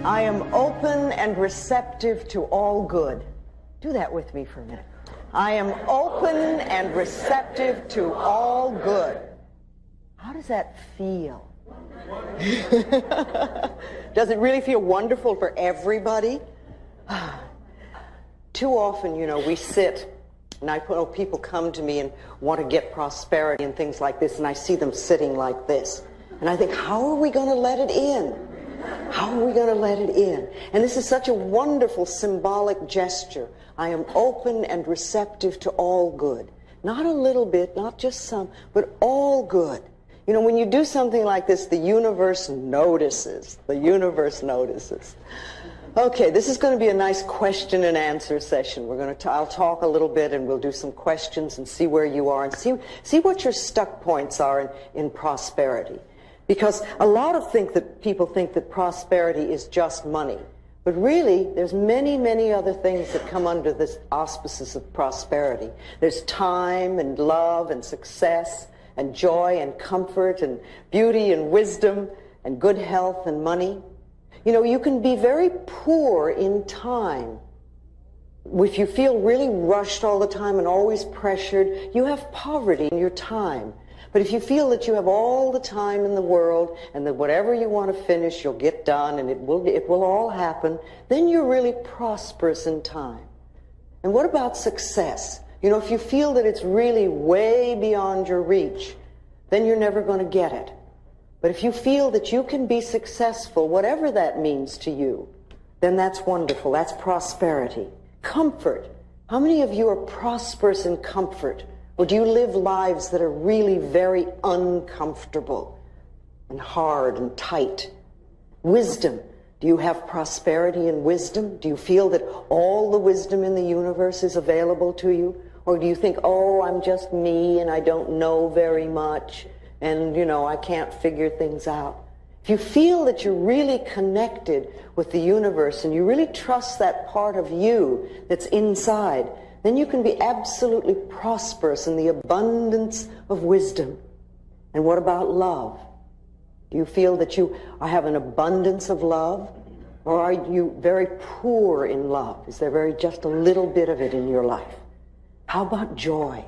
I am open and receptive to all good. Do that with me for a minute. I am open and receptive to all good. How does that feel? Does it really feel wonderful for everybody? Too often, you know, we sit, and I know people come to me and want to get prosperity and things like this, and I see them sitting like this. And I think, how are we going to let it in? How are we going to let it in? And this is such a wonderful symbolic gesture. I am open and receptive to all good. Not a little bit, not just some, but all good. You know, when you do something like this, the universe notices. The universe notices. Okay, this is going to be a nice question and answer session. I'll talk a little bit and we'll do some questions and see where you are and see what your stuck points are in prosperity. Because a lot of people think that prosperity is just money. But really, there's many, many other things that come under this auspices of prosperity. There's time and love and success and joy and comfort and beauty and wisdom and good health and money. You know, you can be very poor in time. If you feel really rushed all the time and always pressured, you have poverty in your time. But if you feel that you have all the time in the world and that whatever you want to finish, you'll get done and it will all happen, then you're really prosperous in time. And what about success? You know, if you feel that it's really way beyond your reach, then you're never going to get it. But if you feel that you can be successful, whatever that means to you, then that's wonderful. That's prosperity. Comfort. How many of you are prosperous in comfort? Or do you live lives that are really very uncomfortable and hard and tight? Wisdom. Do you have prosperity in wisdom? Do you feel that all the wisdom in the universe is available to you? Or do you think, oh, I'm just me and I don't know very much and, you know, I can't figure things out? If you feel that you're really connected with the universe and you really trust that part of you that's inside, then you can be absolutely prosperous in the abundance of wisdom. And what about love? Do you feel that you have an abundance of love? Or are you very poor in love? Is there just a little bit of it in your life? How about joy?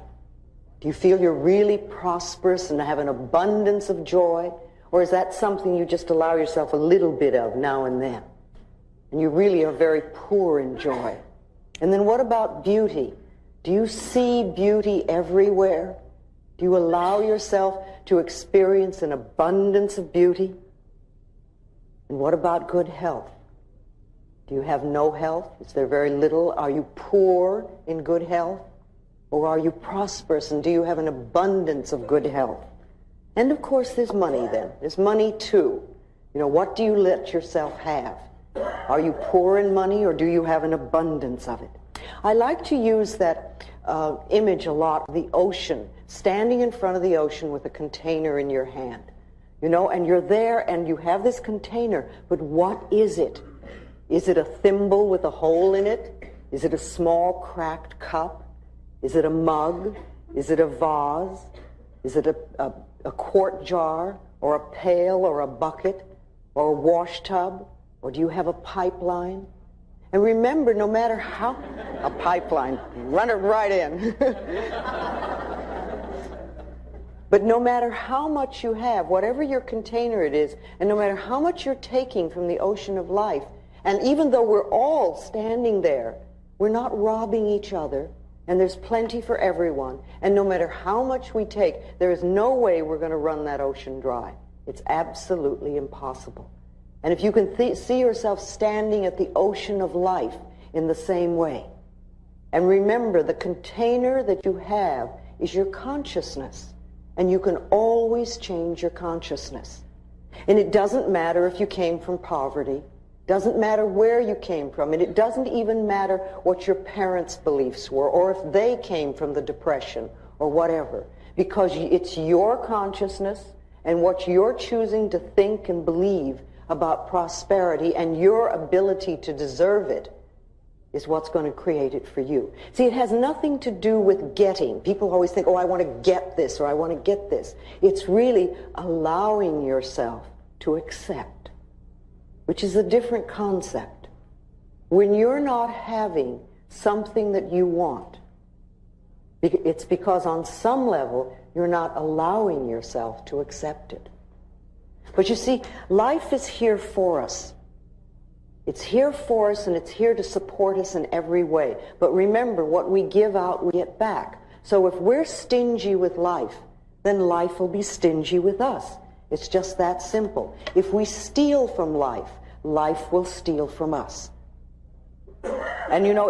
Do you feel you're really prosperous and have an abundance of joy? Or is that something you just allow yourself a little bit of now and then? And you really are very poor in joy. And then what about beauty? Do you see beauty everywhere? Do you allow yourself to experience an abundance of beauty? And what about good health? Do you have no health? Is there very little? Are you poor in good health? Or are you prosperous and do you have an abundance of good health? And of course there's money then. There's money too. You know, what do you let yourself have? Are you poor in money or do you have an abundance of it? I like to use that image a lot, the ocean, standing in front of the ocean with a container in your hand. You know, and you're there and you have this container, but what is it? Is it a thimble with a hole in it? Is it a small cracked cup? Is it a mug? Is it a vase? Is it a quart jar or a pail or a bucket or a wash tub? Or do you have a pipeline? And remember, no matter how... A pipeline, run it right in. But no matter how much you have, whatever your container it is, and no matter how much you're taking from the ocean of life, and even though we're all standing there, we're not robbing each other, and there's plenty for everyone, and no matter how much we take, there is no way we're going to run that ocean dry. It's absolutely impossible. And if you can see yourself standing at the ocean of life in the same way, and remember the container that you have is your consciousness, and you can always change your consciousness. And it doesn't matter if you came from poverty, doesn't matter where you came from, and it doesn't even matter what your parents' beliefs were, or if they came from the Depression, or whatever, because it's your consciousness and what you're choosing to think and believe about prosperity and your ability to deserve it is what's going to create it for you. See, it has nothing to do with getting. People always think, oh, I want to get this or I want to get this. It's really allowing yourself to accept. which is a different concept. When you're not having something that you want, it's because on some level you're not allowing yourself to accept it. But you see, life is here for us. It's here for us, and it's here to support us in every way. But remember, what we give out, we get back. So if we're stingy with life, then life will be stingy with us. It's just that simple. If we steal from life, life will steal from us. And you know,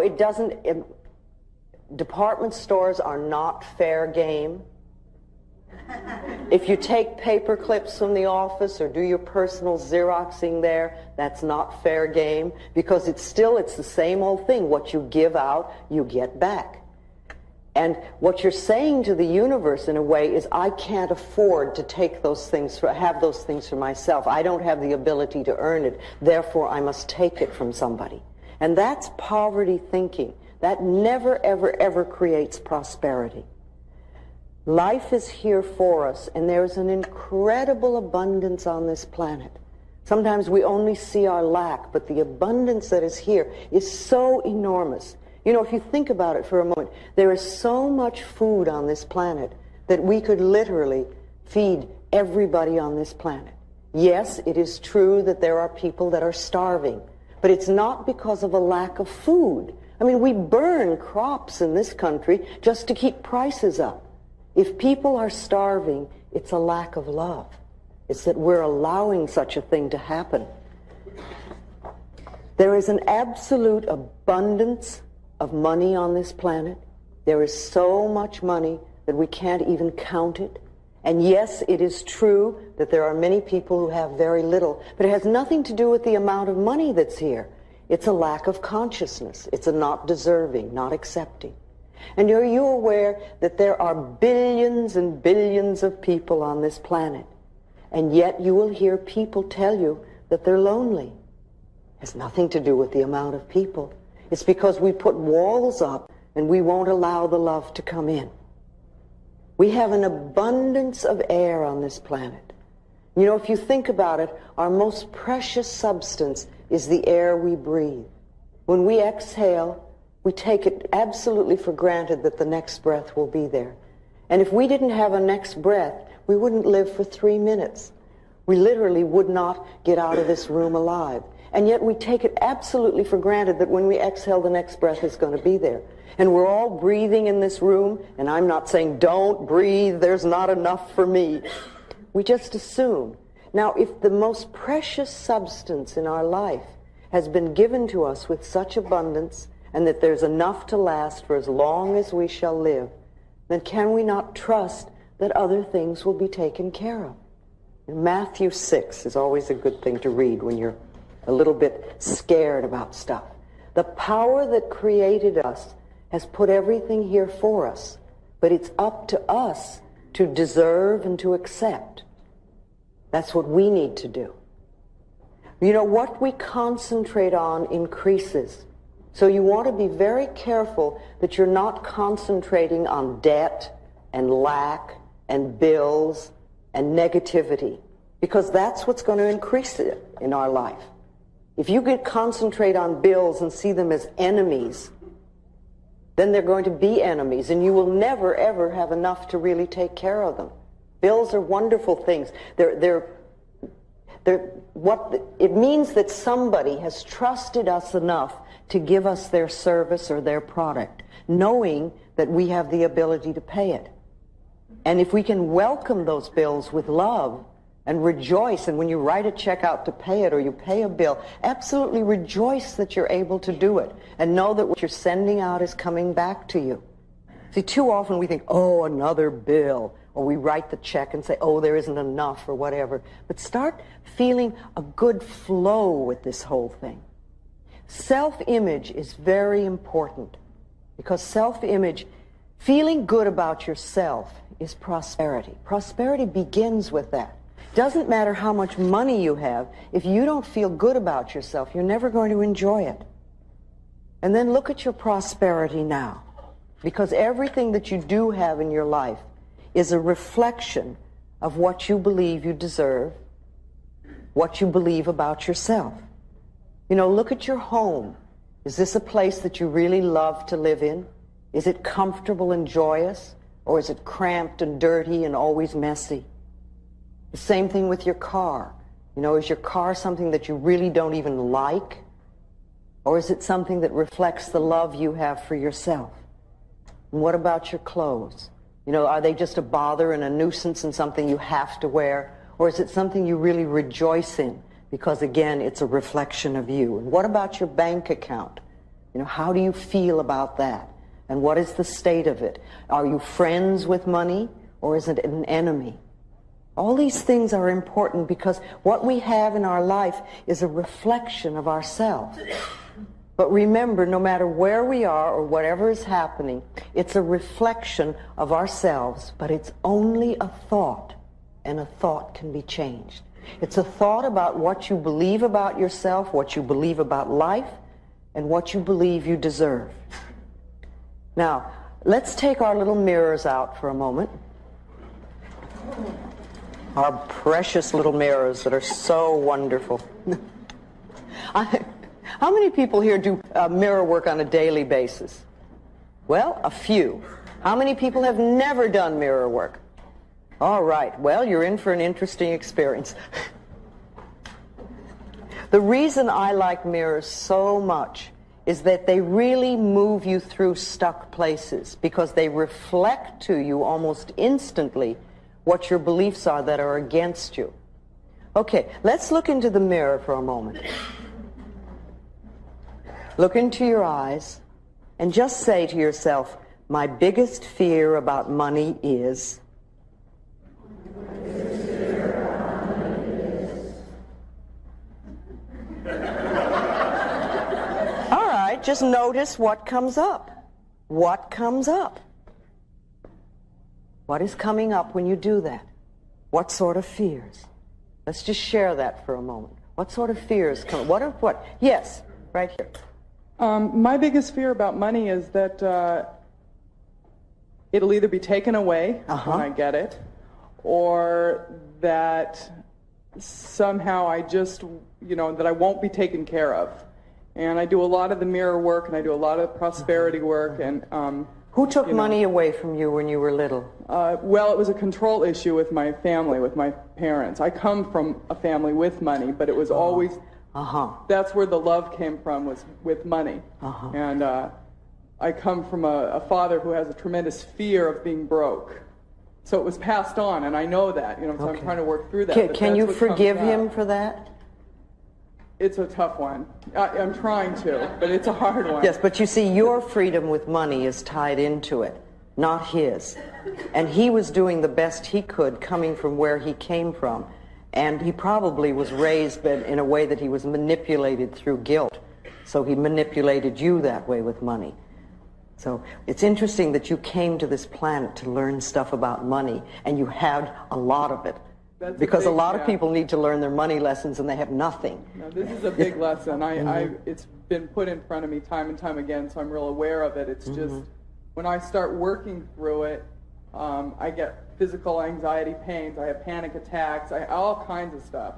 department stores are not fair game. If you take paper clips from the office or do your personal Xeroxing there, that's not fair game, because it's the same old thing. What you give out, you get back. And what you're saying to the universe in a way is, I can't afford to take those things, have those things for myself. I don't have the ability to earn it. Therefore, I must take it from somebody. And that's poverty thinking. That never, ever, ever creates prosperity. Life is here for us, and there's an incredible abundance on this planet. Sometimes we only see our lack, but the abundance that is here is so enormous. You know, if you think about it for a moment, there is so much food on this planet that we could literally feed everybody on this planet. Yes, it is true that there are people that are starving, but it's not because of a lack of food. I mean, we burn crops in this country just to keep prices up. If people are starving, it's a lack of love. It's that we're allowing such a thing to happen. There is an absolute abundance of money on this planet. There is so much money that we can't even count it. And yes, it is true that there are many people who have very little, but it has nothing to do with the amount of money that's here. It's a lack of consciousness. It's a not deserving, not accepting. And are you aware that there are billions and billions of people on this planet, and yet you will hear people tell you that they're lonely? It has nothing to do with the amount of people. It's because we put walls up and we won't allow the love to come in. We have an abundance of air on this planet. You know, if you think about it, our most precious substance is the air we breathe. When we exhale, we take it absolutely for granted that the next breath will be there. And if we didn't have a next breath, we wouldn't live for 3 minutes. We literally would not get out of this room alive. And yet we take it absolutely for granted that when we exhale, the next breath is going to be there. And we're all breathing in this room, and I'm not saying don't breathe, there's not enough for me. We just assume. Now, if the most precious substance in our life has been given to us with such abundance, and that there's enough to last for as long as we shall live, then can we not trust that other things will be taken care of? And Matthew 6 is always a good thing to read when you're a little bit scared about stuff. The power that created us has put everything here for us, but it's up to us to deserve and to accept. That's what we need to do. You know, what we concentrate on increases. So you want to be very careful that you're not concentrating on debt and lack and bills and negativity, because that's what's going to increase it in our life. If you can concentrate on bills and see them as enemies, then they're going to be enemies, and you will never, ever have enough to really take care of them. Bills are wonderful things. It means that somebody has trusted us enough to give us their service or their product, knowing that we have the ability to pay it. And if we can welcome those bills with love and rejoice, and when you write a check out to pay it or you pay a bill, absolutely rejoice that you're able to do it and know that what you're sending out is coming back to you. See, too often we think, oh, another bill, or we write the check and say, oh, there isn't enough or whatever. But start feeling a good flow with this whole thing. Self-image is very important, because self-image, feeling good about yourself, is prosperity. Prosperity begins with that. Doesn't matter how much money you have, if you don't feel good about yourself, you're never going to enjoy it. And then look at your prosperity now, because everything that you do have in your life is a reflection of what you believe you deserve, what you believe about yourself. You know, look at your home. Is this a place that you really love to live in? Is it comfortable and joyous? Or is it cramped and dirty and always messy? The same thing with your car. You know, is your car something that you really don't even like? Or is it something that reflects the love you have for yourself? And what about your clothes? You know, are they just a bother and a nuisance and something you have to wear? Or is it something you really rejoice in? Because again, it's a reflection of you. And what about your bank account? You know, how do you feel about that? And what is the state of it? Are you friends with money, or is it an enemy? All these things are important because what we have in our life is a reflection of ourselves. But remember, no matter where we are or whatever is happening, it's a reflection of ourselves, but it's only a thought, and a thought can be changed. It's a thought about what you believe about yourself, what you believe about life, and what you believe you deserve. Now, let's take our little mirrors out for a moment. Our precious little mirrors that are so wonderful. How many people here do mirror work on a daily basis? Well, a few. How many people have never done mirror work? All right, well, you're in for an interesting experience. The reason I like mirrors so much is that they really move you through stuck places because they reflect to you almost instantly what your beliefs are that are against you. Okay, let's look into the mirror for a moment. Look into your eyes and just say to yourself, my biggest fear about money is... Just notice what comes up. What comes up? What is coming up when you do that? What sort of fears? Let's just share that for a moment. What sort of fears come? What? Yes, right here. My biggest fear about money is that it'll either be taken away when I get it, or that somehow I just, that I won't be taken care of. And I do a lot of the mirror work, and I do a lot of prosperity work. And who took money away from you when you were little? Well, it was a control issue with my family, with my parents. I come from a family with money, but it was always that's where the love came from, was with money. And I come from a father who has a tremendous fear of being broke. So it was passed on, and I know that. So I'm trying to work through that. Can you forgive him for that? It's a tough one. I'm trying to, but it's a hard one. Yes, but you see, your freedom with money is tied into it, not his. And he was doing the best he could coming from where he came from. And he probably was raised in a way that he was manipulated through guilt. So he manipulated you that way with money. So it's interesting that you came to this planet to learn stuff about money, and you had a lot of it. Because a lot of people need to learn their money lessons and they have nothing. No, this is a big lesson. It's been put in front of me time and time again, so I'm real aware of it. It's just when I start working through it, I get physical anxiety pains. I have panic attacks. All kinds of stuff.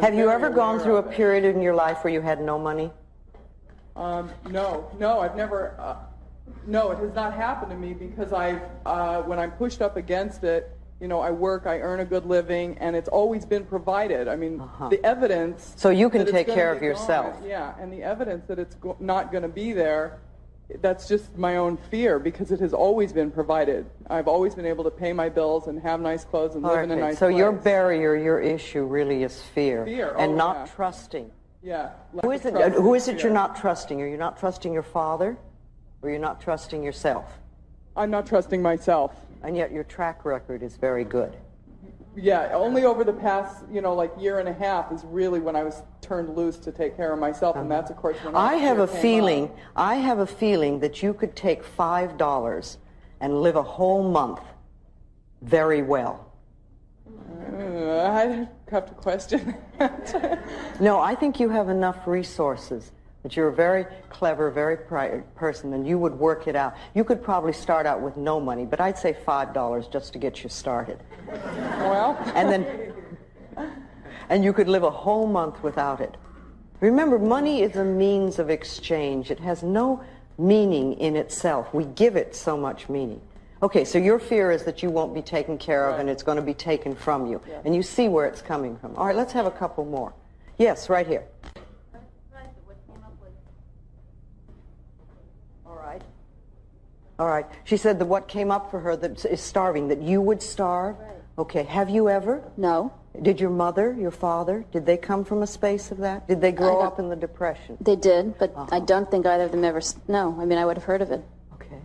Have you ever gone through a period in your life where you had no money? No, I've never. No, it has not happened to me because when I'm pushed up against it, I work, I earn a good living, and it's always been provided. I mean, the evidence... So you can take care of yourself. And the evidence that it's not going to be there, that's just my own fear, because it has always been provided. I've always been able to pay my bills and have nice clothes and live in a nice place. So your barrier, your issue really is fear. And not trusting. Yeah. Who is it you're not trusting? Are you not trusting your father, or you're not trusting yourself? I'm not trusting myself. And yet your track record is very good. Yeah, only over the past, year and a half is really when I was turned loose to take care of myself, and that's, of course, when I have a feeling that you could take $5 and live a whole month very well. I have to question that. No, I think you have enough resources. That you're a very clever, very bright person, and you would work it out. You could probably start out with no money, but I'd say $5 just to get you started. Well, and you could live a whole month without it. Remember, money is a means of exchange. It has no meaning in itself. We give it so much meaning. Okay, so your fear is that you won't be taken care of and it's going to be taken from you. Yeah. And you see where it's coming from. All right, let's have a couple more. Yes, right here. All right. She said that what came up for her that is starving, that you would starve. Right. Okay. Have you ever? No. Did your mother, your father, did they come from a space of that? Did they grow up in the Depression? They did, but I don't think either of them ever, no. I mean, I would have heard of it. Okay.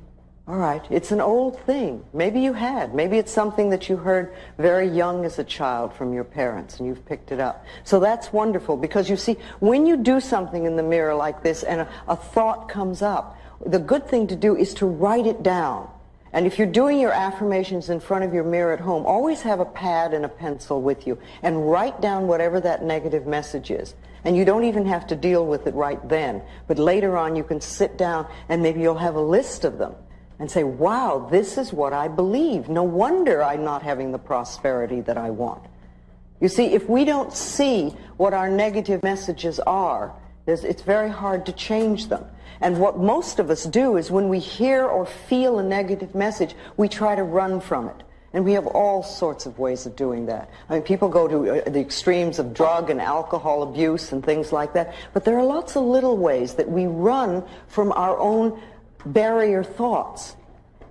All right. It's an old thing. Maybe you had. Maybe it's something that you heard very young as a child from your parents, and you've picked it up. So that's wonderful, because you see, when you do something in the mirror like this and a thought comes up, the good thing to do is to write it down. And if you're doing your affirmations in front of your mirror at home, always have a pad and a pencil with you and write down whatever that negative message is. And you don't even have to deal with it right then. But later on you can sit down and maybe you'll have a list of them and say, wow, this is what I believe. No wonder I'm not having the prosperity that I want. You see, if we don't see what our negative messages are, it's very hard to change them. And what most of us do is when we hear or feel a negative message, we try to run from it. And we have all sorts of ways of doing that. I mean, people go to the extremes of drug and alcohol abuse and things like that. But there are lots of little ways that we run from our own barrier thoughts.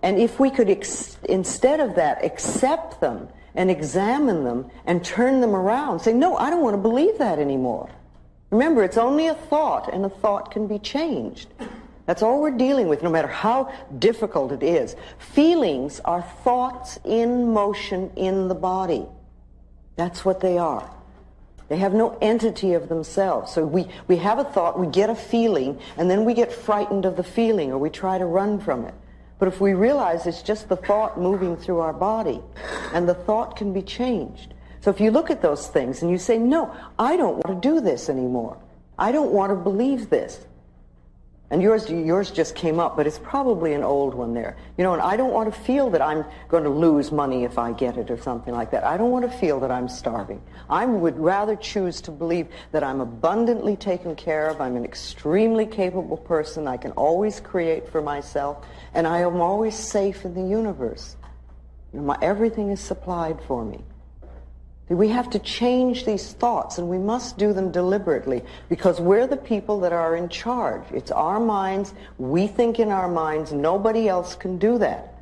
And if we could, instead of that, accept them and examine them and turn them around, say, no, I don't want to believe that anymore. Remember, it's only a thought, and a thought can be changed. That's all we're dealing with, no matter how difficult it is. Feelings are thoughts in motion in the body. That's what they are. They have no entity of themselves. So we have a thought, we get a feeling, and then we get frightened of the feeling, or we try to run from it. But if we realize it's just the thought moving through our body, and the thought can be changed. So if you look at those things and you say, no, I don't want to do this anymore. I don't want to believe this. And yours just came up, but it's probably an old one there. You know, and I don't want to feel that I'm going to lose money if I get it or something like that. I don't want to feel that I'm starving. I would rather choose to believe that I'm abundantly taken care of. I'm an extremely capable person. I can always create for myself. And I am always safe in the universe. You know, everything is supplied for me. We have to change these thoughts, and we must do them deliberately, because we're the people that are in charge. It's our minds. We think in our minds. Nobody else can do that.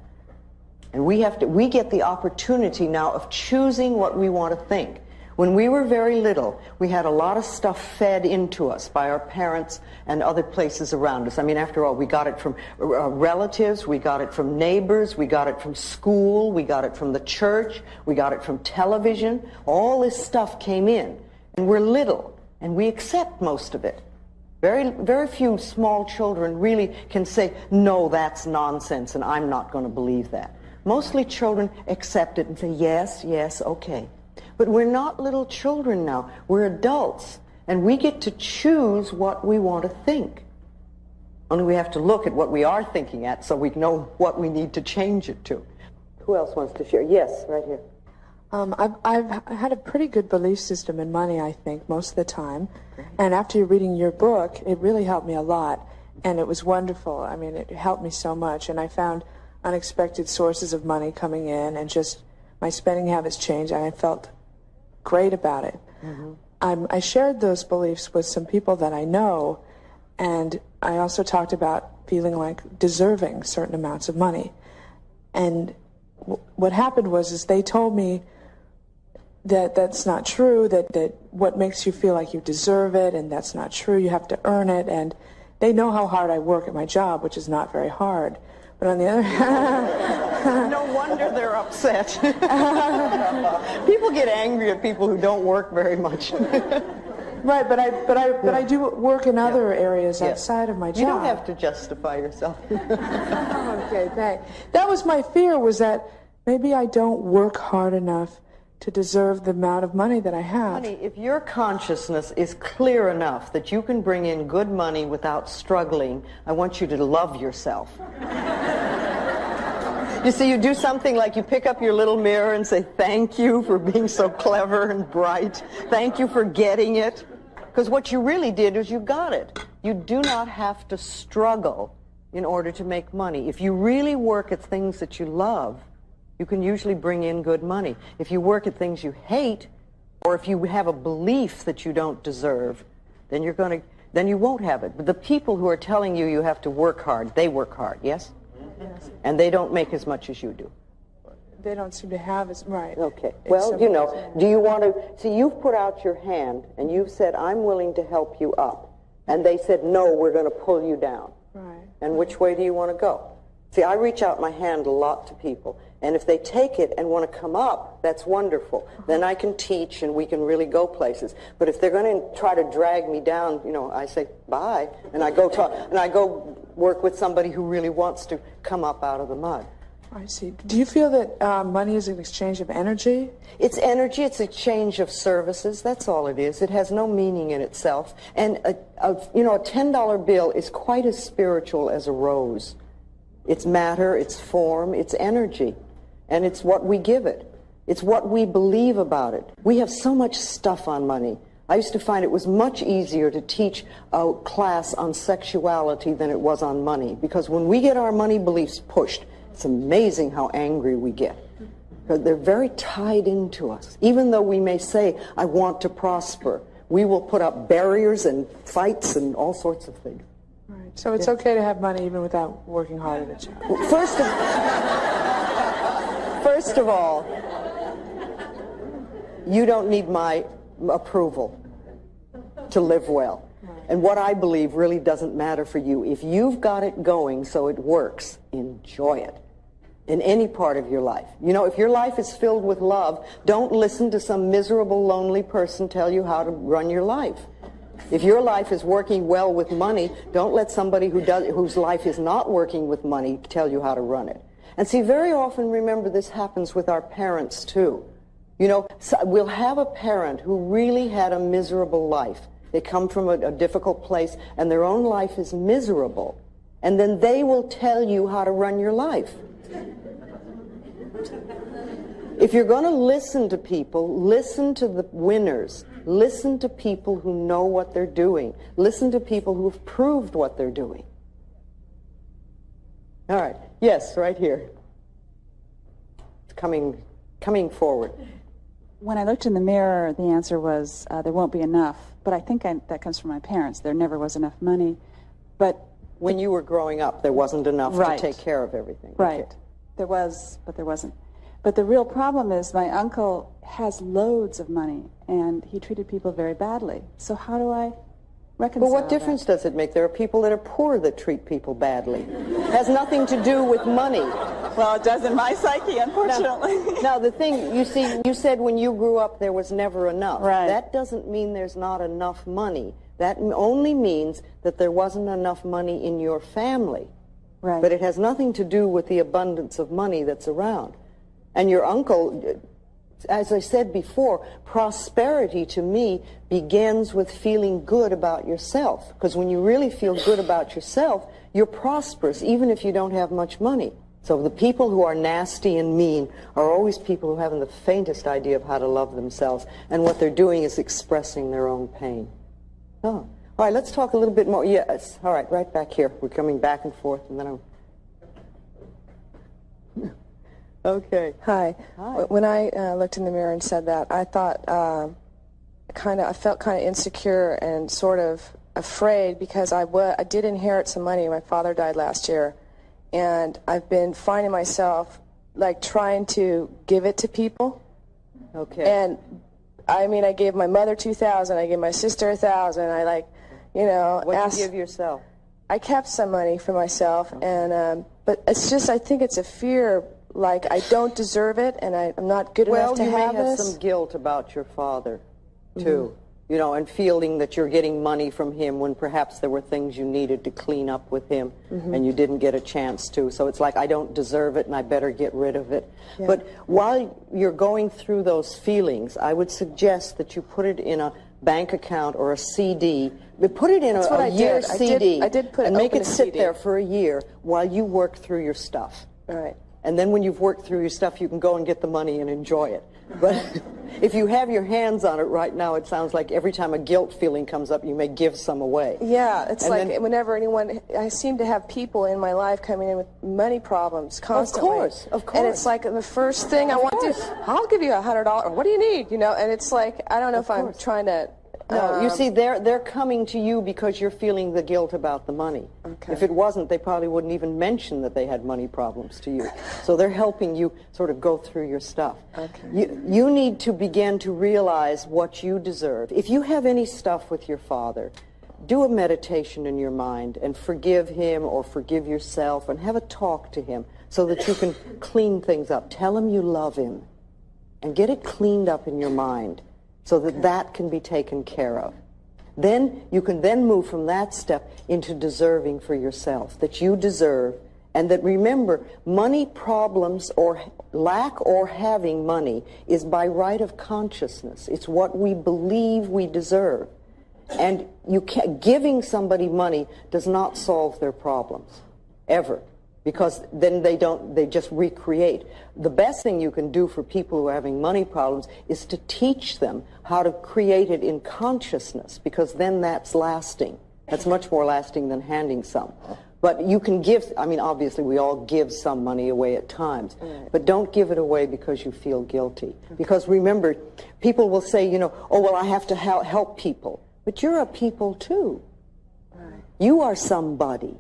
And we get the opportunity now of choosing what we want to think. When we were very little, we had a lot of stuff fed into us by our parents and other places around us. I mean, after all, we got it from relatives, we got it from neighbors, we got it from school, we got it from the church, we got it from television. All this stuff came in, and we're little, and we accept most of it. Very, very few small children really can say, no, that's nonsense, and I'm not going to believe that. Mostly children accept it and say, yes, yes, okay. But we're not little children now. We're adults. And we get to choose what we want to think. Only we have to look at what we are thinking at so we know what we need to change it to. Who else wants to share? Yes, right here. I've had a pretty good belief system in money, I think, most of the time. And after reading your book, it really helped me a lot. And it was wonderful. I mean, it helped me so much. And I found unexpected sources of money coming in, and just my spending habits changed, and I felt great about it. Mm-hmm. I shared those beliefs with some people that I know, and I also talked about feeling like deserving certain amounts of money. And what happened was they told me that that's not true, that what makes you feel like you deserve it, and that's not true, you have to earn it. And they know how hard I work at my job, which is not very hard. But on the other hand... No wonder they're upset. People get angry at people who don't work very much. Right, but I do work in other areas outside of my job. You don't have to justify yourself. Okay, thanks. That was my fear, was that maybe I don't work hard enough to deserve the amount of money that I have. Honey, if your consciousness is clear enough that you can bring in good money without struggling, I want you to love yourself. You see, you do something like you pick up your little mirror and say, thank you for being so clever and bright. Thank you for getting it. Because what you really did is you got it. You do not have to struggle in order to make money. If you really work at things that you love, you can usually bring in good money. If you work at things you hate, or if you have a belief that you don't deserve, then you won't have it. But the people who are telling you you have to work hard, they work hard, yes? Yes. And they don't make as much as you do. They don't seem to have as, right. Okay. Well, you know, do you want to, see, you've put out your hand, and you've said, I'm willing to help you up. And they said, no, we're going to pull you down. Right. And which way do you want to go? See, I reach out my hand a lot to people, and if they take it and want to come up, that's wonderful. Then I can teach, and we can really go places. But if they're going to try to drag me down, you know, I say bye, and I go work with somebody who really wants to come up out of the mud. I see. Do you feel that money is an exchange of energy? It's energy. It's a exchange of services. That's all it is. It has no meaning in itself. And you know, a $10 bill is quite as spiritual as a rose. It's matter, it's form, it's energy. And it's what we give it. It's what we believe about it. We have so much stuff on money. I used to find it was much easier to teach a class on sexuality than it was on money. Because when we get our money beliefs pushed, it's amazing how angry we get. They're very tied into us. Even though we may say, I want to prosper, we will put up barriers and fights and all sorts of things. Right. So it's okay to have money even without working hard at it. First of all, you don't need my approval to live well. And what I believe really doesn't matter for you. If you've got it going so it works, enjoy it in any part of your life. You know, if your life is filled with love, don't listen to some miserable, lonely person tell you how to run your life. If your life is working well with money, don't let somebody whose life is not working with money tell you how to run it. And see, very often, remember, this happens with our parents, too. You know, we'll have a parent who really had a miserable life. They come from a difficult place, and their own life is miserable. And then they will tell you how to run your life. If you're going to listen to people, listen to the winners. Listen to people who know what they're doing. Listen to people who have proved what they're doing. All right. Yes, right here. Coming forward. When I looked in the mirror, the answer was there won't be enough. But I think that comes from my parents. There never was enough money. But when you were growing up, there wasn't enough to take care of everything. Right. Okay. There was, but there wasn't. But the real problem is my uncle has loads of money, and he treated people very badly. So how do I reconcile Well, what difference does it make? There are people that are poor that treat people badly. It has nothing to do with money. Well, it does in my psyche, unfortunately. Now, the thing, you see, you said when you grew up there was never enough. Right. That doesn't mean there's not enough money. That only means that there wasn't enough money in your family. Right. But it has nothing to do with the abundance of money that's around. And your uncle, as I said before, prosperity to me begins with feeling good about yourself. Because when you really feel good about yourself, you're prosperous, even if you don't have much money. So the people who are nasty and mean are always people who haven't the faintest idea of how to love themselves. And what they're doing is expressing their own pain. Oh. All right, let's talk a little bit more. Yes. All right, right back here. We're coming back and forth, and then I'm... Okay. Hi. Hi. When I looked in the mirror and said that, I thought I felt kind of insecure and sort of afraid because I did inherit some money. My father died last year, and I've been finding myself like trying to give it to people. Okay. And I mean, I gave my mother $2,000. I gave my sister $1,000. What did you give yourself? I kept some money for myself, and but it's just I think it's a fear. Like, I don't deserve it, and I'm not good enough to have this. Well, you may have some guilt about your father, too. You know, and feeling that you're getting money from him when perhaps there were things you needed to clean up with him, and you didn't get a chance to. So it's like, I don't deserve it, and I better get rid of it. Yeah. But while you're going through those feelings, I would suggest that you put it in a bank account or a CD. But put it in a year CD. I did put it and make open it a sit CD. there for a year while you work through your stuff. All right. And then when you've worked through your stuff, you can go and get the money and enjoy it. But if you have your hands on it right now, it sounds like every time a guilt feeling comes up, you may give some away. Yeah, it's and like then, whenever I seem to have people in my life coming in with money problems constantly. Of course. And it's like the first thing I want to do, I'll give you $100. What do you need? You know, and it's like, I don't know if I'm trying to... No, you see, they're coming to you because you're feeling the guilt about the money. Okay. If it wasn't, they probably wouldn't even mention that they had money problems to you. So they're helping you sort of go through your stuff. Okay. You need to begin to realize what you deserve. If you have any stuff with your father, do a meditation in your mind and forgive him or forgive yourself and have a talk to him so that you can clean things up. Tell him you love him and get it cleaned up in your mind, so that that can be taken care of. Then you can then move from that step into deserving for yourself, that you deserve, and that remember, money problems or lack or having money is by right of consciousness. It's what we believe we deserve. And giving somebody money does not solve their problems, ever. Because then they just recreate. The best thing you can do for people who are having money problems is to teach them how to create it in consciousness, because then that's lasting. That's much more lasting than handing some. But you can give, I mean, obviously we all give some money away at times, but don't give it away because you feel guilty. Because remember, people will say, you know, oh, well, I have to help people. But you're a people too. You are somebody.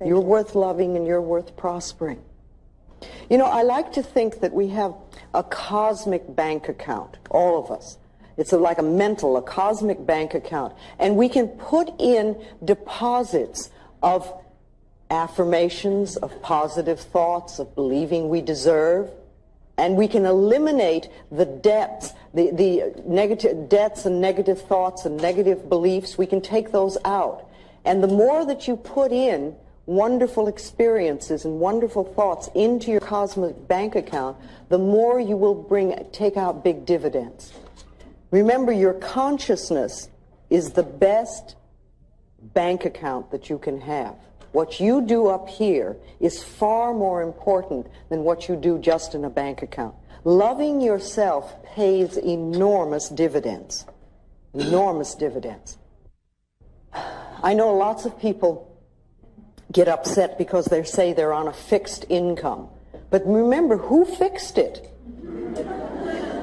You're worth loving and you're worth prospering. You know, I like to think that we have a cosmic bank account, all of us. It's like a cosmic bank account. And we can put in deposits of affirmations, of positive thoughts, of believing we deserve. And we can eliminate the debts, the negative debts and negative thoughts and negative beliefs. We can take those out. And the more that you put in wonderful experiences and wonderful thoughts into your cosmic bank account, the more you will take out big dividends. Remember, your consciousness is the best bank account that you can have. What you do up here is far more important than what you do just in a bank account. Loving yourself pays enormous dividends. Enormous dividends. I know lots of people get upset because they say they're on a fixed income. But remember, who fixed it?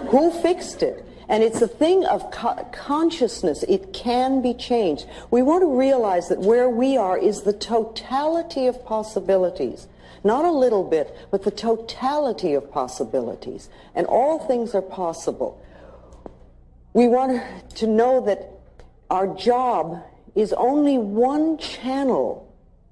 Who fixed it? And it's a thing of consciousness. It can be changed. We want to realize that where we are is the totality of possibilities. Not a little bit, but the totality of possibilities. And all things are possible. We want to know that our job is only one channel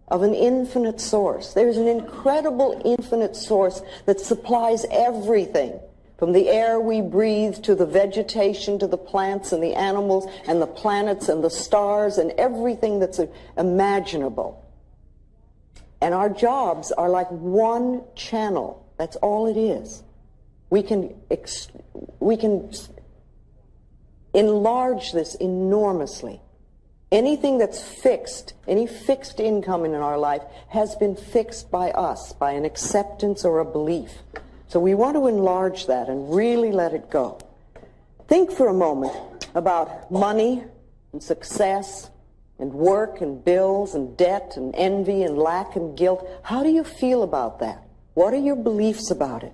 of an infinite source. There's an incredible infinite source that supplies everything, from the air we breathe to the vegetation to the plants and the animals and the planets and the stars and everything that's imaginable. And our jobs are like one channel. That's all it is. We can enlarge this enormously. Anything that's fixed, any fixed income in our life, has been fixed by us, by an acceptance or a belief. So we want to enlarge that and really let it go. Think for a moment about money and success and work and bills and debt and envy and lack and guilt. How do you feel about that? What are your beliefs about it?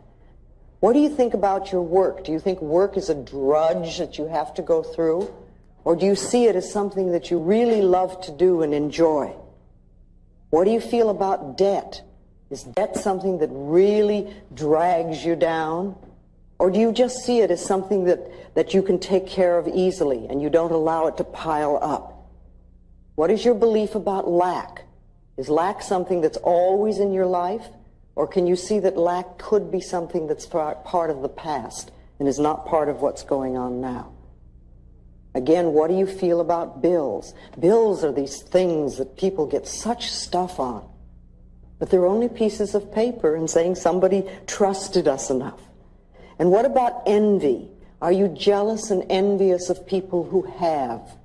What do you think about your work? Do you think work is a drudge that you have to go through? Or do you see it as something that you really love to do and enjoy? What do you feel about debt? Is debt something that really drags you down? Or do you just see it as something that you can take care of easily and you don't allow it to pile up? What is your belief about lack? Is lack something that's always in your life? Or can you see that lack could be something that's part of the past and is not part of what's going on now? Again, what do you feel about bills? Bills are these things that people get such stuff on. But they're only pieces of paper and saying somebody trusted us enough. And what about envy? Are you jealous and envious of people who have?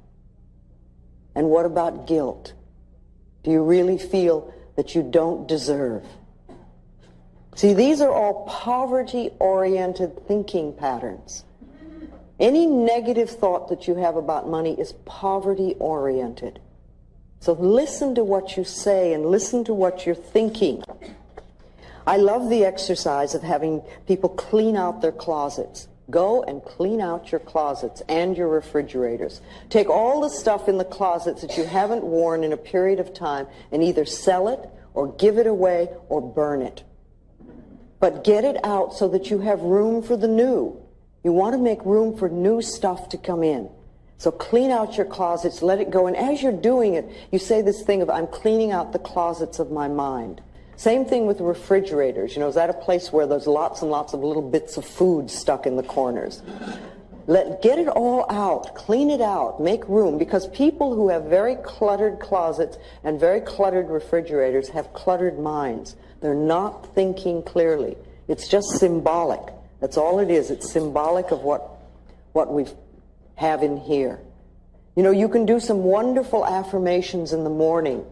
And what about guilt? Do you really feel that you don't deserve? See, these are all poverty-oriented thinking patterns. Any negative thought that you have about money is poverty-oriented. So listen to what you say and listen to what you're thinking. I love the exercise of having people clean out their closets. Go and clean out your closets and your refrigerators. Take all the stuff in the closets that you haven't worn in a period of time and either sell it or give it away or burn it. But get it out so that you have room for the new. You want to make room for new stuff to come in. So clean out your closets, let it go. And as you're doing it, you say this thing of, I'm cleaning out the closets of my mind. Same thing with refrigerators. You know, is that a place where there's lots and lots of little bits of food stuck in the corners? Get it all out. Clean it out. Make room. Because people who have very cluttered closets and very cluttered refrigerators have cluttered minds. They're not thinking clearly. It's just symbolic. That's all it is. It's symbolic of what we have in here. You know, you can do some wonderful affirmations in the morning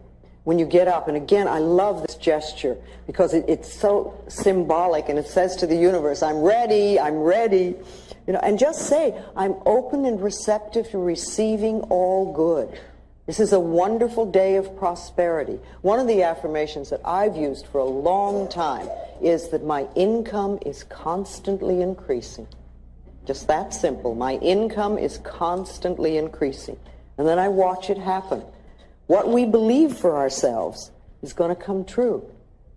when you get up. And again, I love this gesture because it's so symbolic, and it says to the universe, I'm ready, I'm ready. You know, and just say, I'm open and receptive to receiving all good. This is a wonderful day of prosperity. One of the affirmations that I've used for a long time is that my income is constantly increasing. Just that simple. My income is constantly increasing. And then I watch it happen. What we believe for ourselves is going to come true.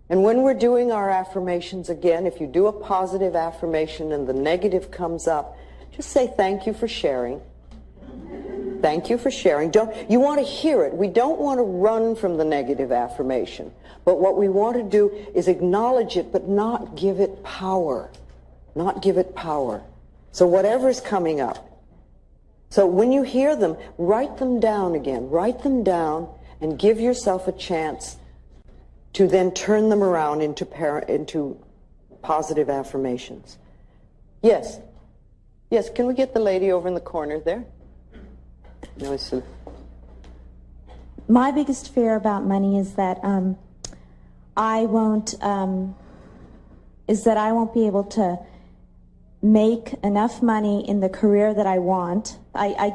And when we're doing our affirmations again, if you do a positive affirmation and the negative comes up, just say thank you for sharing. Thank you for sharing. You want to hear it. We don't want to run from the negative affirmation. But what we want to do is acknowledge it, but not give it power. Not give it power. So whatever's coming up. So when you hear them, write them down again. Write them down and give yourself a chance to then turn them around into positive affirmations. Yes. Yes, can we get the lady over in the corner there? No, my biggest fear about money is that I won't be able to make enough money in the career that I want. I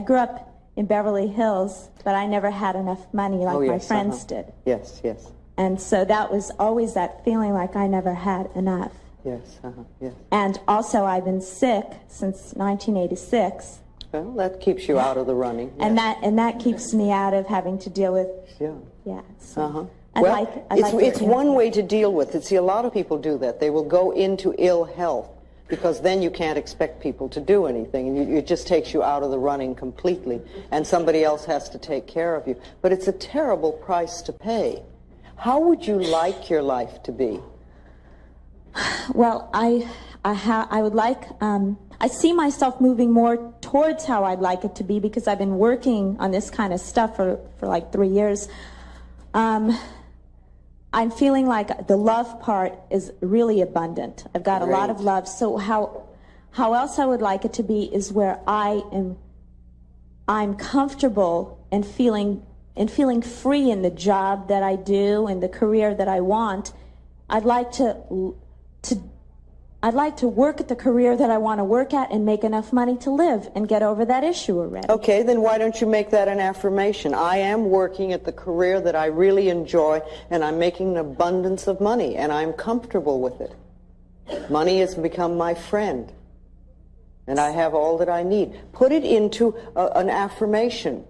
grew up in Beverly Hills, but I never had enough money like my friends did. Yes, yes. And so that was always that feeling like I never had enough. Yes, yes. And also I've been sick since 1986. Well, that keeps you out of the running. Yes. And that keeps me out of having to deal with. Yeah. So Well, it's one way to deal with it. See, a lot of people do that. They will go into ill health because then you can't expect people to do anything, and it just takes you out of the running completely, and somebody else has to take care of you. But it's a terrible price to pay. How would you like your life to be? Well, I would like. I see myself moving more towards how I'd like it to be because I've been working on this kind of stuff for like 3 years. I'm feeling like the love part is really abundant. I've got a lot of love. So how else I would like it to be is where I'm comfortable and feeling free in the job that I do and the career that I want. I'd like to work at the career that I want to work at and make enough money to live and get over that issue already. Okay, then why don't you make that an affirmation? I am working at the career that I really enjoy, and I'm making an abundance of money, and I'm comfortable with it. Money has become my friend, and I have all that I need. Put it into an affirmation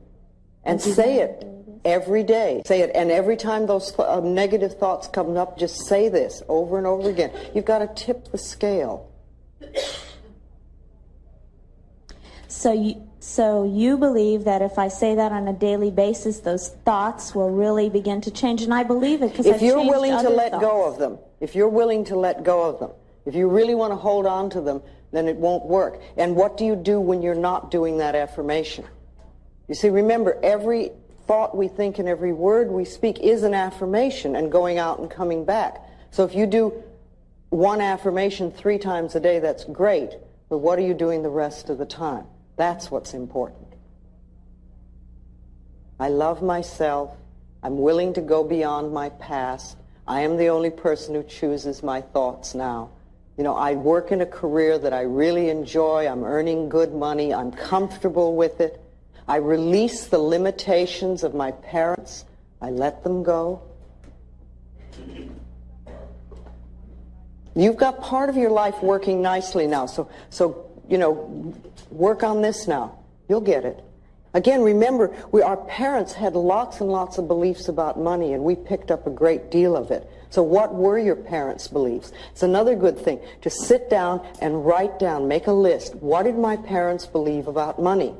and say it every day. Say it, and every time those negative thoughts come up, just say this over and over again. You've got to tip the scale. So you believe that if I say that on a daily basis, those thoughts will really begin to change, and I believe it because if you're willing to let go of them, if you're willing to let go of them, if you really want to hold on to them, then it won't work. And what do you do when you're not doing that affirmation? You see, remember, every thought we think and every word we speak is an affirmation and going out and coming back. So if you do one affirmation 3 times a day, that's great. But what are you doing the rest of the time? That's what's important. I love myself. I'm willing to go beyond my past. I am the only person who chooses my thoughts now. You know, I work in a career that I really enjoy. I'm earning good money. I'm comfortable with it. I release the limitations of my parents. I let them go. You've got part of your life working nicely now. So you know, work on this now. You'll get it. Again, remember, our parents had lots and lots of beliefs about money, and we picked up a great deal of it. So what were your parents' beliefs? It's another good thing to sit down and write down, make a list. What did my parents believe about money?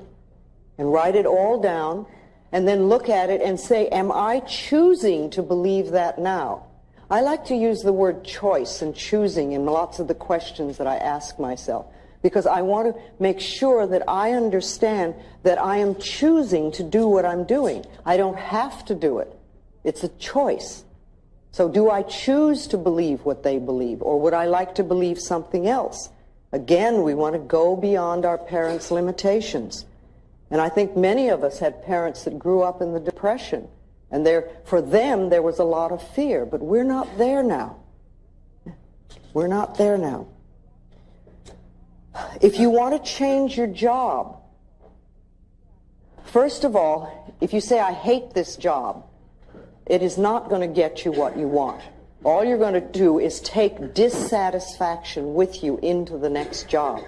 And write it all down, and then look at it and say, am I choosing to believe that now? I like to use the word choice and choosing in lots of the questions that I ask myself, because I want to make sure that I understand that I am choosing to do what I'm doing. I don't have to do it. It's a choice. So do I choose to believe what they believe, or would I like to believe something else? Again, we want to go beyond our parents' limitations. And I think many of us had parents that grew up in the Depression, and for them there was a lot of fear, but we're not there now. We're not there now. If you want to change your job, first of all, if you say, I hate this job, it is not going to get you what you want. All you're going to do is take dissatisfaction with you into the next job.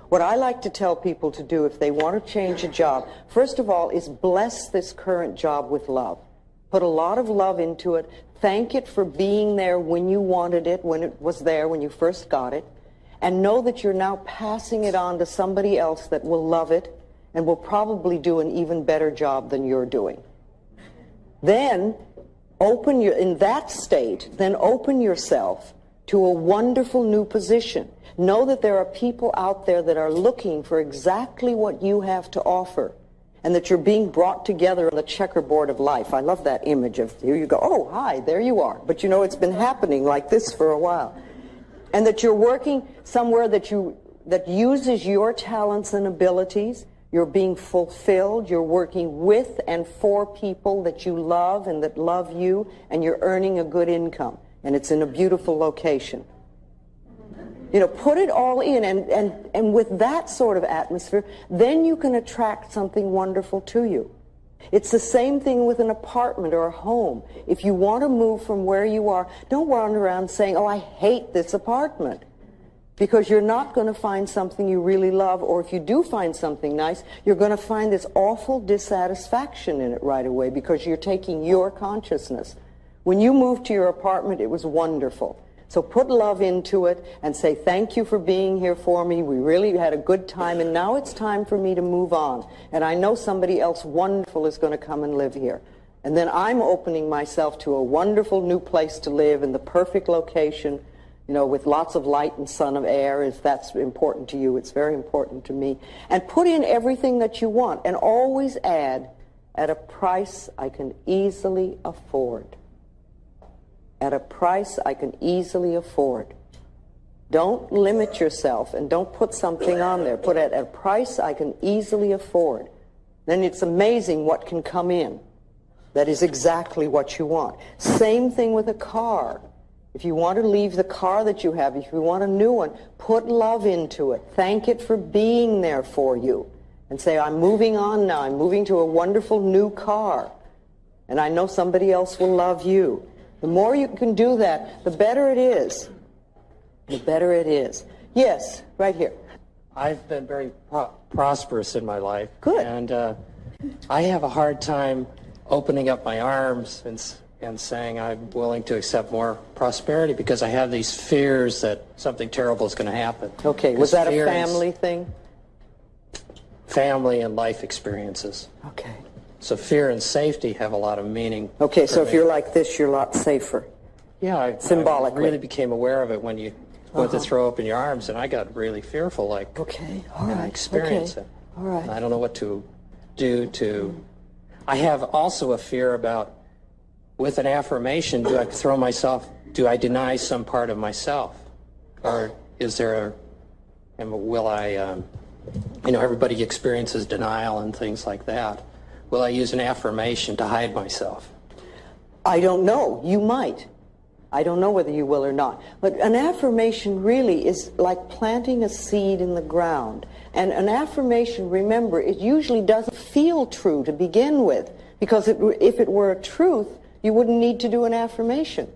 What I like to tell people to do if they want to change a job, first of all, is bless this current job with love. Put a lot of love into it. Thank it for being there when you wanted it, when it was there, when you first got it. And know that you're now passing it on to somebody else that will love it and will probably do an even better job than you're doing. Then, in that state, then open yourself to a wonderful new position. Know that there are people out there that are looking for exactly what you have to offer, and that you're being brought together on the checkerboard of life. I love that image of here you go, oh, hi, there you are. But you know, it's been happening like this for a while. And that you're working somewhere that uses your talents and abilities. You're being fulfilled. You're working with and for people that you love and that love you, and you're earning a good income. And it's in a beautiful location. You know, put it all in, and with that sort of atmosphere, then you can attract something wonderful to you. It's the same thing with an apartment or a home. If you want to move from where you are, don't run around saying, oh, I hate this apartment. Because you're not going to find something you really love, or if you do find something nice, you're going to find this awful dissatisfaction in it right away because you're taking your consciousness. When you moved to your apartment, it was wonderful. So put love into it and say, thank you for being here for me. We really had a good time, and now it's time for me to move on. And I know somebody else wonderful is going to come and live here. And then I'm opening myself to a wonderful new place to live in the perfect location, you know, with lots of light and sun and air. If that's important to you, it's very important to me. And put in everything that you want, and always add, at a price I can easily afford. At a price I can easily afford. Don't limit yourself, and don't put something on there. Put it at a price I can easily afford. Then it's amazing what can come in. That is exactly what you want. Same thing with a car. If you want to leave the car that you have, if you want a new one, put love into it. Thank it for being there for you. And say, I'm moving on now. I'm moving to a wonderful new car. And I know somebody else will love you. The more you can do that, the better it is. The better it is. Yes, right here. I've been very prosperous in my life. Good. And I have a hard time opening up my arms and saying I'm willing to accept more prosperity because I have these fears that something terrible is going to happen. Okay, was that a family thing? Family and life experiences. Okay. So fear and safety have a lot of meaning. Okay, so if you're like this, you're a lot safer. Yeah, symbolically. I really became aware of it when you went to throw open your arms, and I got really fearful, like, okay, all right, I experienced it. All right. And I don't know what to do to... I have also a fear about, with an affirmation, do I deny some part of myself? Or is there will I, everybody experiences denial and things like that. Will I use an affirmation to hide myself? I don't know. You might. I don't know whether you will or not. But an affirmation really is like planting a seed in the ground. And an affirmation, remember, it usually doesn't feel true to begin with, because if it were a truth, you wouldn't need to do an affirmation.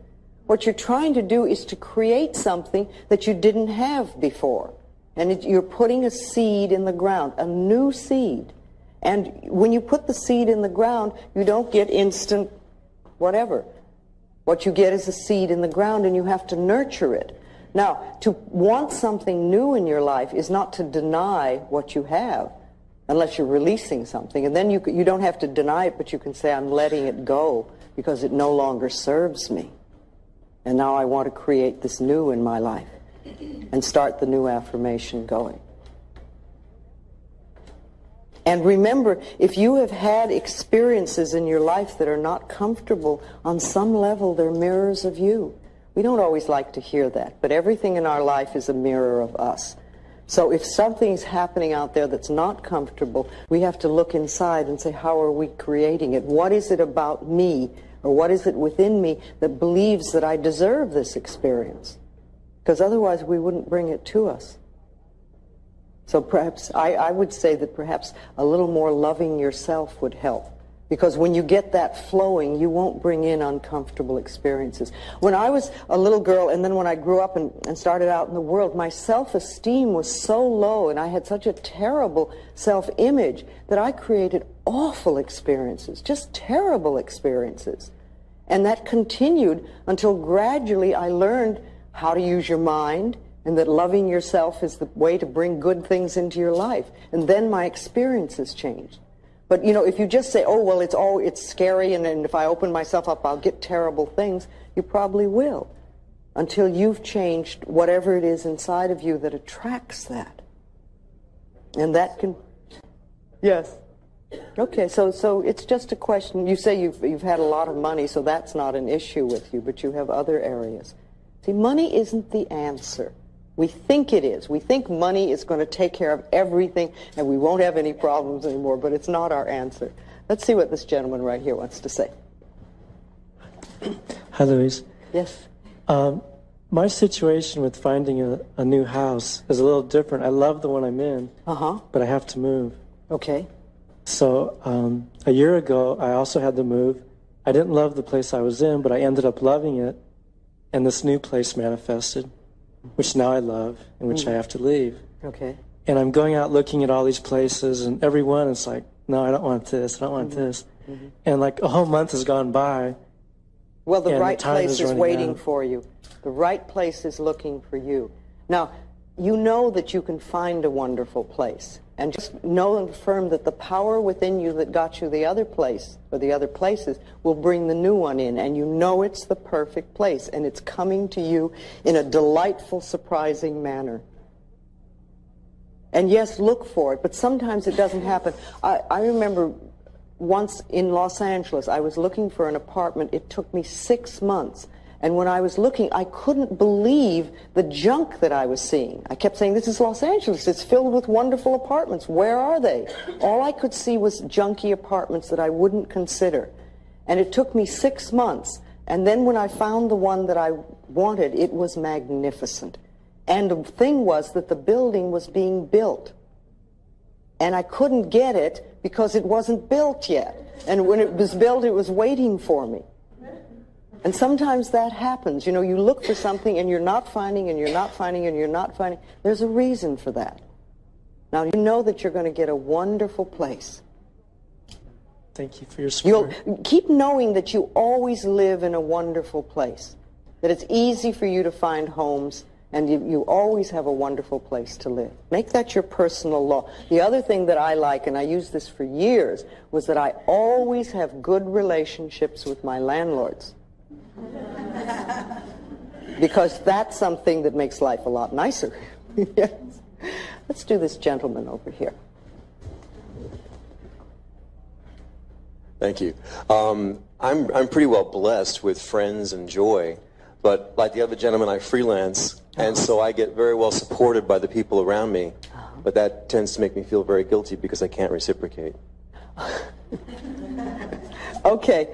What you're trying to do is to create something that you didn't have before. And you're putting a seed in the ground, a new seed. And when you put the seed in the ground, you don't get instant whatever. What you get is a seed in the ground, and you have to nurture it. Now, to want something new in your life is not to deny what you have, unless you're releasing something. And then you don't have to deny it, but you can say, I'm letting it go because it no longer serves me. And now I want to create this new in my life and start the new affirmation going. And remember, if you have had experiences in your life that are not comfortable, on some level they're mirrors of you. We don't always like to hear that, but everything in our life is a mirror of us. So if something's happening out there that's not comfortable, we have to look inside and say, how are we creating it? What is it about me, or what is it within me that believes that I deserve this experience? Because otherwise we wouldn't bring it to us. So perhaps, I would say that perhaps a little more loving yourself would help. Because when you get that flowing, you won't bring in uncomfortable experiences. When I was a little girl, and then when I grew up and started out in the world, my self-esteem was so low, and I had such a terrible self-image that I created awful experiences, just terrible experiences. And that continued until gradually I learned how to use your mind, and that loving yourself is the way to bring good things into your life. And then my experiences changed. But, you know, if you just say, oh, well, it's scary, and if I open myself up, I'll get terrible things, you probably will, until you've changed whatever it is inside of you that attracts that. And that can... Yes. Okay, so it's just a question. You say you've had a lot of money, so that's not an issue with you, but you have other areas. See, money isn't the answer. We think it is. We think money is going to take care of everything and we won't have any problems anymore, but it's not our answer. Let's see what this gentleman right here wants to say. Hi, Louise. Yes. My situation with finding a new house is a little different. I love the one I'm in, but I have to move. Okay. So a year ago, I also had to move. I didn't love the place I was in, but I ended up loving it, and this new place manifested, which now I love, and which I have to leave. Okay. And I'm going out looking at all these places, and every one is like, no, I don't want this, I don't want this. And like a whole month has gone by. Well, the right place is waiting for you. The right place is looking for you. Now, you know that you can find a wonderful place. And just know and affirm that the power within you that got you the other place, or the other places, will bring the new one in. And you know it's the perfect place. And it's coming to you in a delightful, surprising manner. And yes, look for it, but sometimes it doesn't happen. I remember once in Los Angeles, I was looking for an apartment. It took me 6 months. And when I was looking, I couldn't believe the junk that I was seeing. I kept saying, this is Los Angeles. It's filled with wonderful apartments. Where are they? All I could see was junky apartments that I wouldn't consider. And it took me 6 months. And then when I found the one that I wanted, it was magnificent. And the thing was that the building was being built. And I couldn't get it because it wasn't built yet. And when it was built, it was waiting for me. And sometimes that happens. You know, you look for something and you're not finding, and you're not finding, and you're not finding. There's a reason for that. Now, you know that you're going to get a wonderful place. Thank you for your support. You'll keep knowing that you always live in a wonderful place, that it's easy for you to find homes, and you always have a wonderful place to live. Make that your personal law. The other thing that I like, and I used this for years, was that I always have good relationships with my landlords. Because that's something that makes life a lot nicer. Yes. Let's do this gentleman over here. Thank you. I'm pretty well blessed with friends and joy, but like the other gentleman, I freelance, and so I get very well supported by the people around me, but that tends to make me feel very guilty because I can't reciprocate. Okay.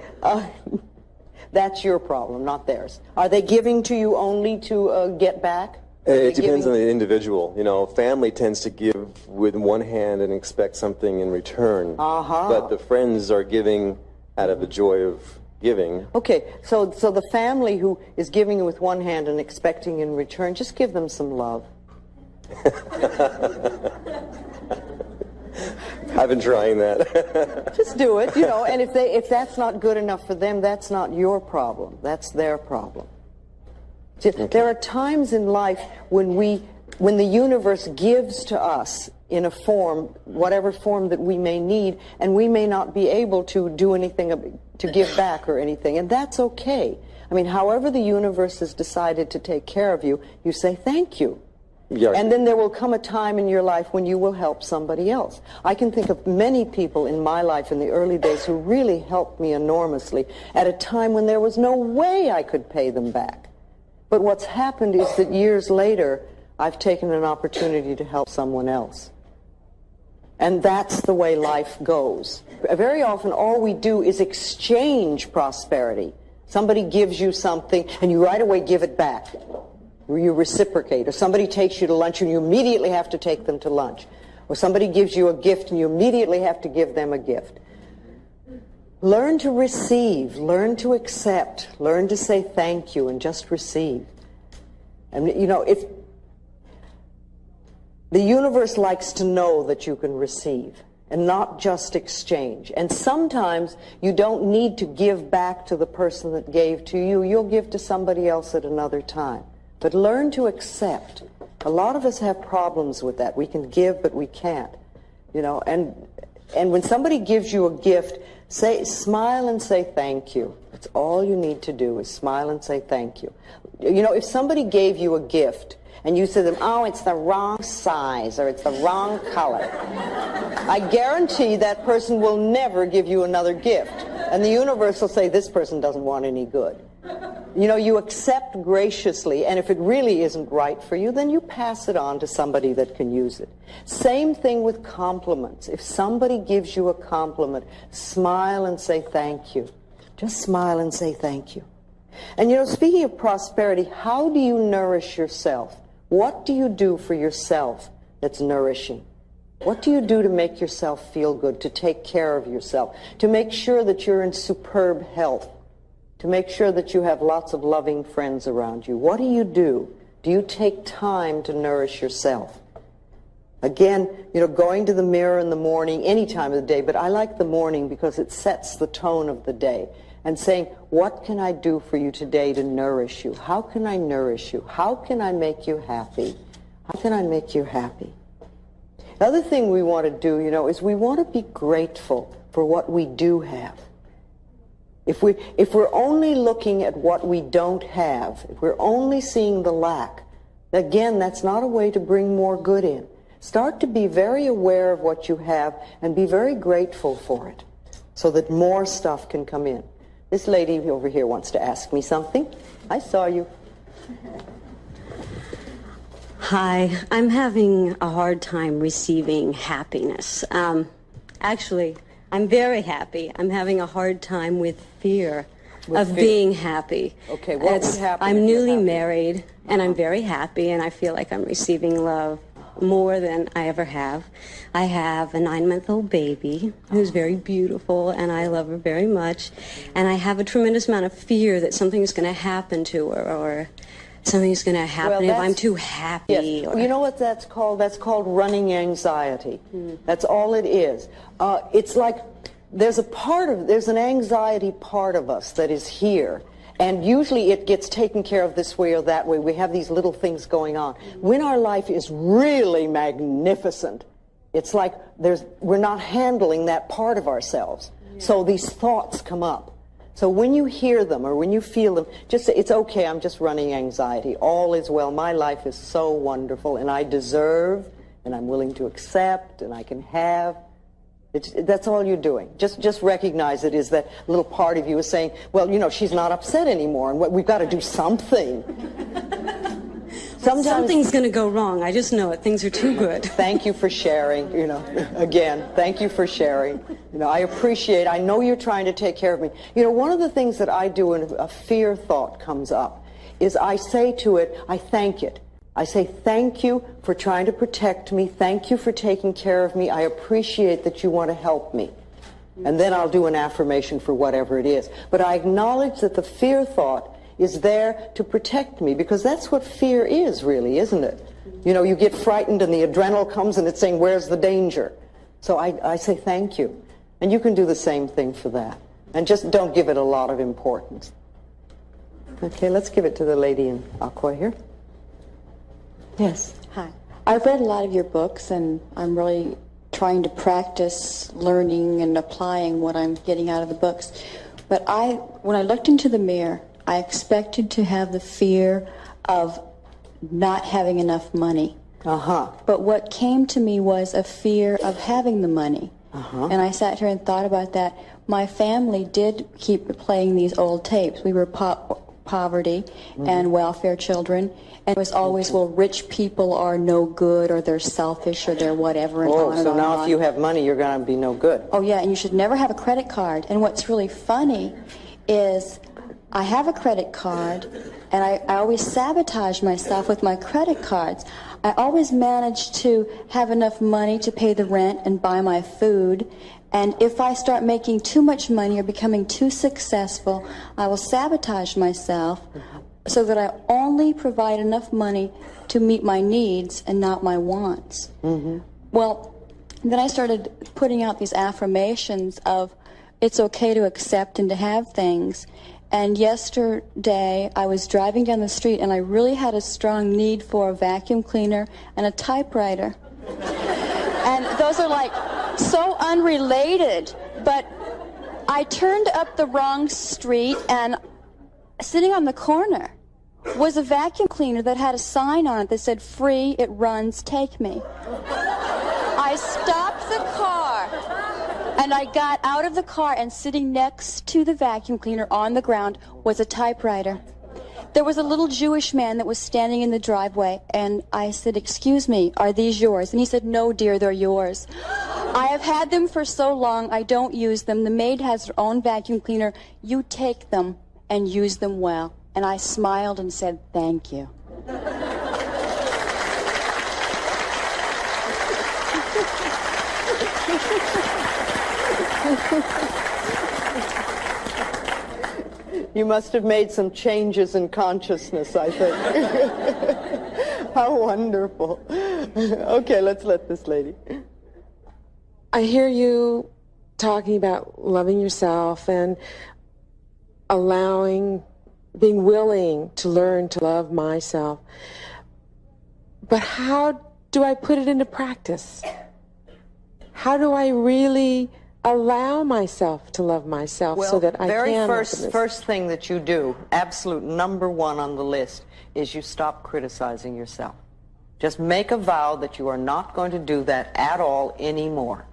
That's your problem, not theirs. Are they giving to you only to get back? It depends on the individual. You know, family tends to give with one hand and expect something in return. But the friends are giving out of the joy of giving. Okay, so the family who is giving with one hand and expecting in return, just give them some love. I've been trying that. Just do it, you know, and if that's not good enough for them, that's not your problem. That's their problem. There are times in life when the universe gives to us in a form, whatever form that we may need, and we may not be able to do anything to give back or anything, and that's okay. I mean, however the universe has decided to take care of you, you say thank you. Yeah. And then there will come a time in your life when you will help somebody else. I can think of many people in my life in the early days who really helped me enormously at a time when there was no way I could pay them back. But what's happened is that years later, I've taken an opportunity to help someone else. And that's the way life goes. Very often, all we do is exchange prosperity. Somebody gives you something, and you right away give it back. You reciprocate. Or somebody takes you to lunch, and you immediately have to take them to lunch. Or somebody gives you a gift, and you immediately have to give them a gift. Learn to receive, learn to accept, learn to say thank you, and just receive. And, you know, if the universe likes to know that you can receive and not just exchange. And sometimes you don't need to give back to the person that gave to you. You'll give to somebody else at another time. But learn to accept. A lot of us have problems with that. We can give, but we can't. You know, and when somebody gives you a gift, smile and say thank you. That's all you need to do is smile and say thank you. You know, if somebody gave you a gift and you said to them, oh, it's the wrong size or it's the wrong color, I guarantee that person will never give you another gift. And the universe will say, this person doesn't want any good. You know, you accept graciously, and if it really isn't right for you, then you pass it on to somebody that can use it. Same thing with compliments. If somebody gives you a compliment, smile and say thank you. Just smile and say thank you. And you know, speaking of prosperity, how do you nourish yourself? What do you do for yourself that's nourishing? What do you do to make yourself feel good, to take care of yourself, to make sure that you're in superb health, to make sure that you have lots of loving friends around you? What do you do? Do you take time to nourish yourself? Again, you know, going to the mirror in the morning, any time of the day, but I like the morning because it sets the tone of the day. And saying, what can I do for you today to nourish you? How can I nourish you? How can I make you happy? How can I make you happy? The other thing we want to do, you know, is we want to be grateful for what we do have. If we're only looking at what we don't have, if we're only seeing the lack, again, that's not a way to bring more good in. Start to be very aware of what you have and be very grateful for it so that more stuff can come in. This lady over here wants to ask me something. I saw you. Hi, I'm having a hard time receiving happiness. Actually, I'm very happy. I'm having a hard time with fear of being happy. Okay, what would happen? I'm newly married, and I'm very happy, and I feel like I'm receiving love more than I ever have. I have a 9-month-old baby who's very beautiful, and I love her very much. And I have a tremendous amount of fear that something's going to happen to her, or something's going to happen if I'm too happy. Yes. Or... You know what that's called? That's called running anxiety. That's all it is. It's like there's an anxiety part of us that is here. And usually it gets taken care of this way or that way. We have these little things going on. When our life is really magnificent, it's like we're not handling that part of ourselves. So these thoughts come up. So when you hear them or when you feel them, just say, it's okay, I'm just running anxiety. All is well. My life is so wonderful, and I deserve, and I'm willing to accept, and I can have. That's all you're doing. Just recognize it is that little part of you is saying, well, you know, she's not upset anymore, and we've got to do something. Something's going to go wrong. I just know it. Things are too good. Thank you for sharing, again, thank you for sharing. I appreciate, I know you're trying to take care of me. One of the things that I do when a fear thought comes up is I say to it, I thank it. I say, thank you for trying to protect me. Thank you for taking care of me. I appreciate that you want to help me. And then I'll do an affirmation for whatever it is. But I acknowledge that the fear thought is there to protect me, because that's what fear is, really, isn't it? You get frightened and the adrenaline comes and it's saying, where's the danger? So I say thank you. And you can do the same thing for that. And just don't give it a lot of importance. Okay, let's give it to the lady in aqua here. Yes. Hi. I've read a lot of your books, and I'm really trying to practice learning and applying what I'm getting out of the books. But when I looked into the mirror, I expected to have the fear of not having enough money. But what came to me was a fear of having the money. And I sat here and thought about that. My family did keep playing these old tapes. We were poverty and welfare children. And it was always, well, rich people are no good, or they're selfish, or they're whatever, and on and on. So now if you have money, you're going to be no good. Oh, yeah, and you should never have a credit card. And what's really funny is I have a credit card, and I always sabotage myself with my credit cards. I always manage to have enough money to pay the rent and buy my food. And if I start making too much money or becoming too successful, I will sabotage myself so that I only provide enough money to meet my needs and not my wants. Well, then I started putting out these affirmations of it's okay to accept and to have things. And yesterday I was driving down the street and I really had a strong need for a vacuum cleaner and a typewriter. And those are like so unrelated, but I turned up the wrong street, and sitting on the corner was a vacuum cleaner that had a sign on it that said, free, it runs, take me. I stopped the car, and I got out of the car, and sitting next to the vacuum cleaner on the ground was a typewriter. There was a little Jewish man that was standing in the driveway, and I said, excuse me, are these yours? And he said, no, dear, they're yours. I have had them for so long, I don't use them. The maid has her own vacuum cleaner. You take them and use them well. And I smiled and said, thank you. You must have made some changes in consciousness, I think. How wonderful. Okay, let's let this lady. I hear you talking about loving yourself and being willing to learn to love myself. But how do I put it into practice? How do I really allow myself to love myself so that I can? Very first thing that you do, absolute number one on the list, is you stop criticizing yourself. Just make a vow that you are not going to do that at all anymore.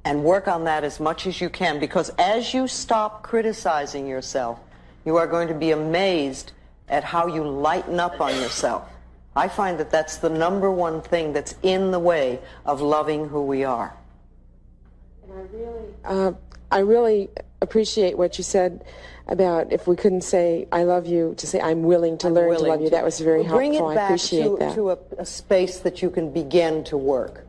And work on that as much as you can, because as you stop criticizing yourself, you are going to be amazed at how you lighten up on yourself. I find that that's the number one thing that's in the way of loving who we are. I really appreciate what you said about if we couldn't say I love you, to say I'm willing to learn to love you. That was very helpful. Bring it back I appreciate that. to a space that you can begin to work.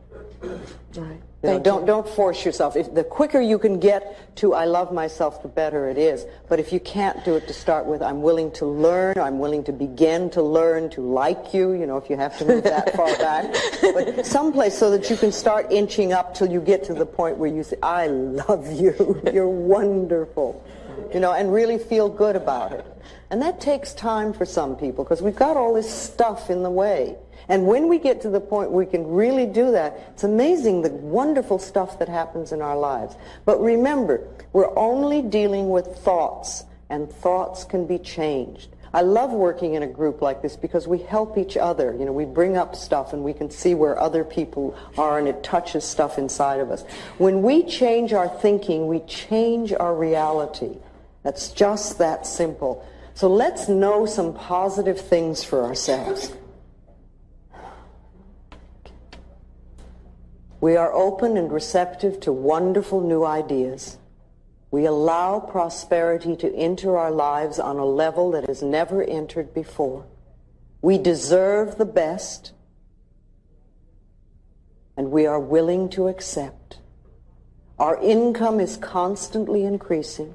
Right. Don't force yourself. The quicker you can get to I love myself, the better it is. But if you can't do it to start with, I'm willing to learn, I'm willing to begin to learn to like you, if you have to move that far back. But someplace so that you can start inching up till you get to the point where you say, I love you, you're wonderful, and really feel good about it. And that takes time for some people because we've got all this stuff in the way. And when we get to the point where we can really do that, it's amazing the wonderful stuff that happens in our lives. But remember, we're only dealing with thoughts, and thoughts can be changed. I love working in a group like this because we help each other. We bring up stuff and we can see where other people are, and it touches stuff inside of us. When we change our thinking, we change our reality. That's just that simple. So let's know some positive things for ourselves. We are open and receptive to wonderful new ideas. We allow prosperity to enter our lives on a level that has never entered before. We deserve the best, and we are willing to accept. Our income is constantly increasing.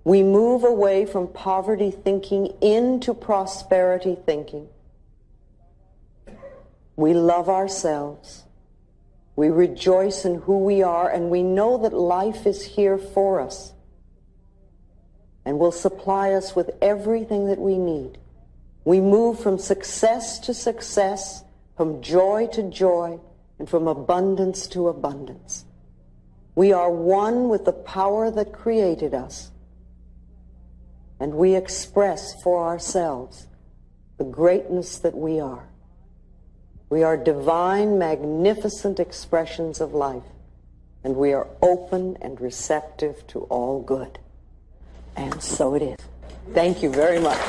We move away from poverty thinking into prosperity thinking. We love ourselves. We rejoice in who we are, and we know that life is here for us and will supply us with everything that we need. We move from success to success, from joy to joy, and from abundance to abundance. We are one with the power that created us, and we express for ourselves the greatness that we are. We are divine, magnificent expressions of life, and we are open and receptive to all good. And so it is. Thank you very much.